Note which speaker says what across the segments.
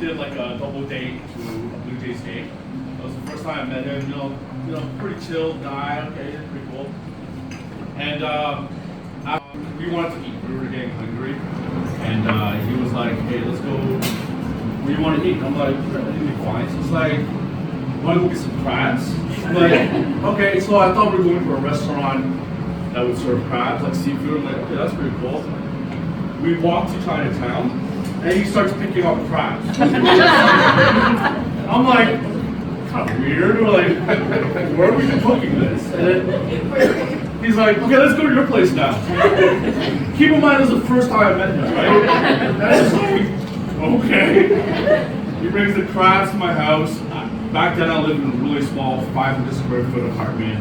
Speaker 1: did like a double date to a Blue Jays game. That was the first time I met him. Pretty chill guy. Okay, pretty cool. And we wanted to eat. We were getting hungry, and he was like, "Hey, let's go. What do you want to eat?" I'm like, "Anything fine." So he's like, "Want to go get some crabs?" I'm like, "Okay." So I thought we were going to a restaurant that would serve crabs, like seafood. I'm like, "Okay, that's pretty cool." We walked to Chinatown, and he starts picking up crabs. I'm like, kind of weird. We're like, where have we been cooking this? And then he's like, okay, let's go to your place now. Keep in mind, this is the first time I met him, right? And I was like, okay. He brings the crabs to my house. Back then, I lived in a really small 500 square foot apartment,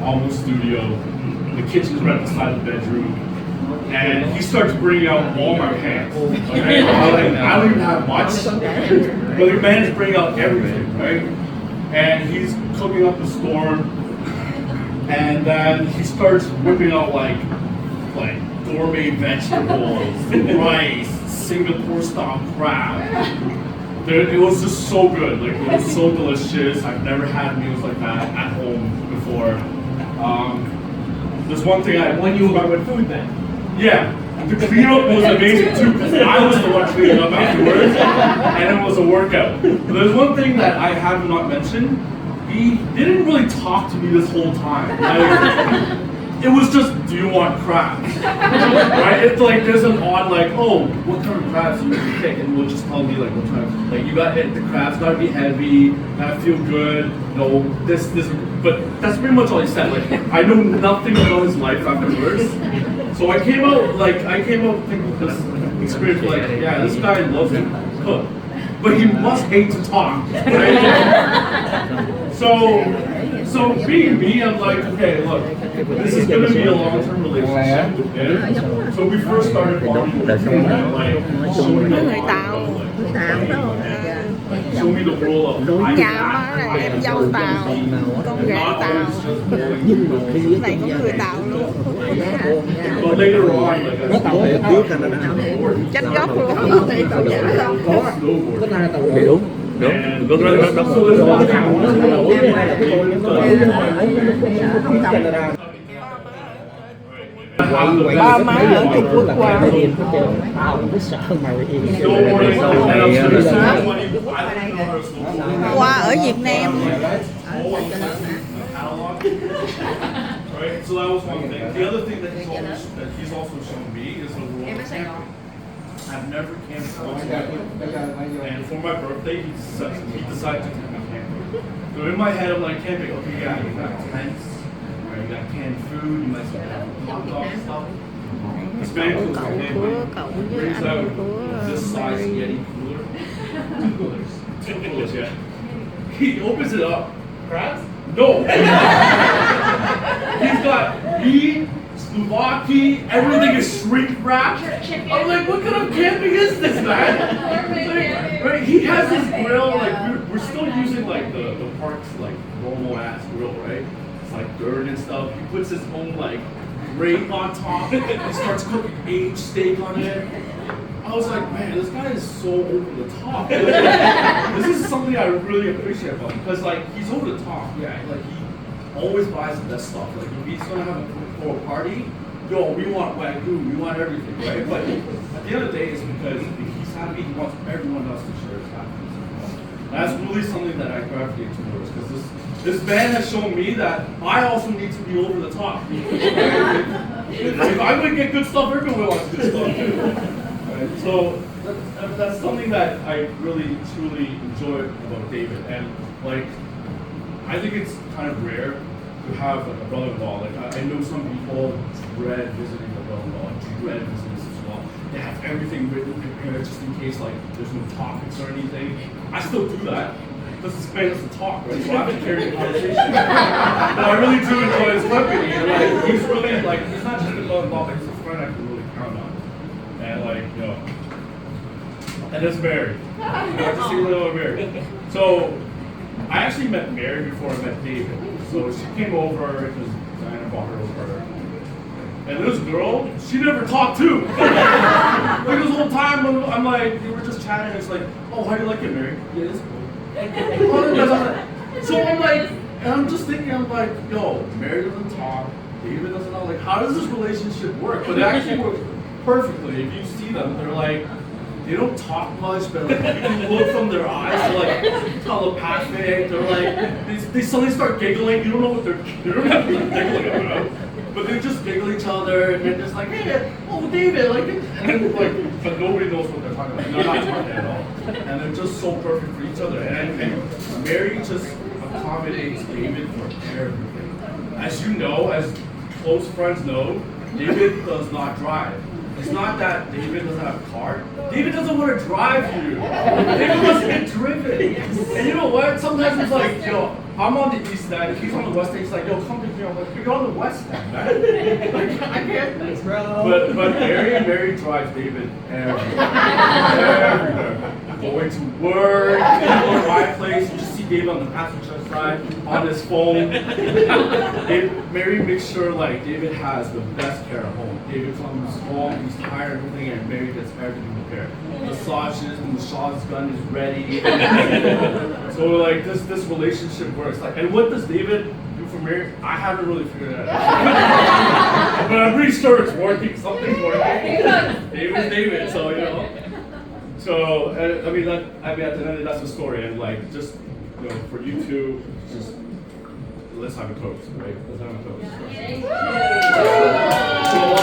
Speaker 1: almost studio. The kitchen's right beside the bedroom. And he starts bringing out Walmart pants. Okay? I don't even have much, but the man is bringing out everything, right? And he's cooking up a storm, and then he starts whipping out like gourmet vegetables, rice, Singapore style crab. It was just so good. Like, it was so delicious. I've never had meals like that at home before. There's one thing
Speaker 2: When you were with food then?
Speaker 1: Yeah, the cleanup was amazing too because I was the one cleaning up afterwards, and it was a workout. But there's one thing that I have not mentioned. He didn't really talk to me this whole time. Like, it was just, do you want crabs? Right? It's like there's an odd like, oh, what kind of crabs do you pick? And we'll just tell me like what kind of, like you got the crabs gotta be heavy, gotta feel good. No, this, but that's pretty much all he said. Like I know nothing about his life afterwards. So I came out thinking this experience like, yeah, this guy loves to cook, but he must hate to talk, right? So being me, I'm like, okay, look, this is gonna be a long-term relationship with him. So we first started bonding with him, like, show me the role of
Speaker 3: Nhà má là em dâu Tàu, con rể Tàu. Này có người Tàu luôn.
Speaker 1: But later on, like,
Speaker 4: Nó tàu thì tiếng Canada.
Speaker 3: Chất gốc luôn.
Speaker 4: Cái này là tàu thì đúng.
Speaker 1: đúng.
Speaker 3: Ba má ở Trung Quốc qua.
Speaker 4: Tao cũng sợ mày im.
Speaker 3: Qua ở Việt Nam.
Speaker 1: Right, so that was one thing. The other thing that he's also shown me is the role of camping. I've never camped before, and for my birthday, he decided to take me camping. So in my head, I'm like, camping. Okay, yeah, you got tents, right? You got canned food, you might have hot dogs and stuff. This man cooks for camping. Brings out this size Yeti cooler, two coolers, yeah. He opens it up. Crabs? No. He's got meat, souvlaki, everything is shrink wrapped. I'm like, what kind of camping is this, man? Like, right? He has this grill, like we're still using like the park's like normal ass grill, right? It's like dirt and stuff. He puts his own like grate on top and starts cooking aged steak on it. I was like, man, this guy is so over the top. This is something I really appreciate about him because, like, he's over the top. Yeah, like he always buys the best stuff. Like, if he's gonna have a party, yo, we want wagyu, we want everything, right? But at the end of the day, it's because he's happy. He wants everyone else to share his happiness. That's really something that I gravitate towards because this man has shown me that I also need to be over the top. If I'm gonna get good stuff, everyone wants good stuff too. So that's something that I really truly enjoy about David, and like I think it's kind of rare to have like a brother-in-law. Like I know some people dread visiting a brother-in-law, dread visiting sister-in-law. They have everything written prepared just in case like there's no topics or anything. I still do that. Because this man doesn't talk, right? So I have to carry the conversation. But I really do enjoy his company. And like he's really like he's not just a brother-in-law, but he's a friend I can really count on. And like, you know, and it's Mary. I just see little Mary. So I actually met Mary before I met David. So she came over because Diana bought her over. And this girl, she never talked too. Like this whole time, I'm like, we were just chatting. It's like, oh, how do you like it, Mary? Yeah, it's cool. So I'm like, and I'm just thinking, I'm like, yo, Mary doesn't talk, David doesn't know. Like, how does this relationship work? But it actually works perfectly. If you see them, they're like, they don't talk much, but like, you can look from their eyes, they're like telepathic. They're like, they suddenly start giggling. You don't know what they're giggling about. But they just giggle each other, and they're just like, hey, oh, David, like, and then like, but nobody knows what they're talking about. They're not talking at all, and they're just so perfect for each other. And Mary just accommodates David for everything. As you know, as close friends know, David does not drive. It's not that David doesn't have a car. David doesn't want to drive you. David wants to get driven. And you know what? Sometimes it's like, yo, I'm on the east end. He's on the west end. He's like, yo, come to me. I'm like, you're on the west end, man. Like, I can't. Thanks, bro. But Mary drives David everywhere. Going to work, going to my place. You just see David on the passenger side on his phone. Mary makes sure like David has the best care at home. David comes home, he's tired and everything, and Mary gets everything prepared. Massages, and the shot's gun is ready. So like this relationship works. Like, and what does David do for Mary? I haven't really figured it out. But I'm pretty sure it's working. Something's working. David's David, so you know. So I mean at the end of it, that's the story, and like just for you two, just let's have a toast, right? Let's have a toast.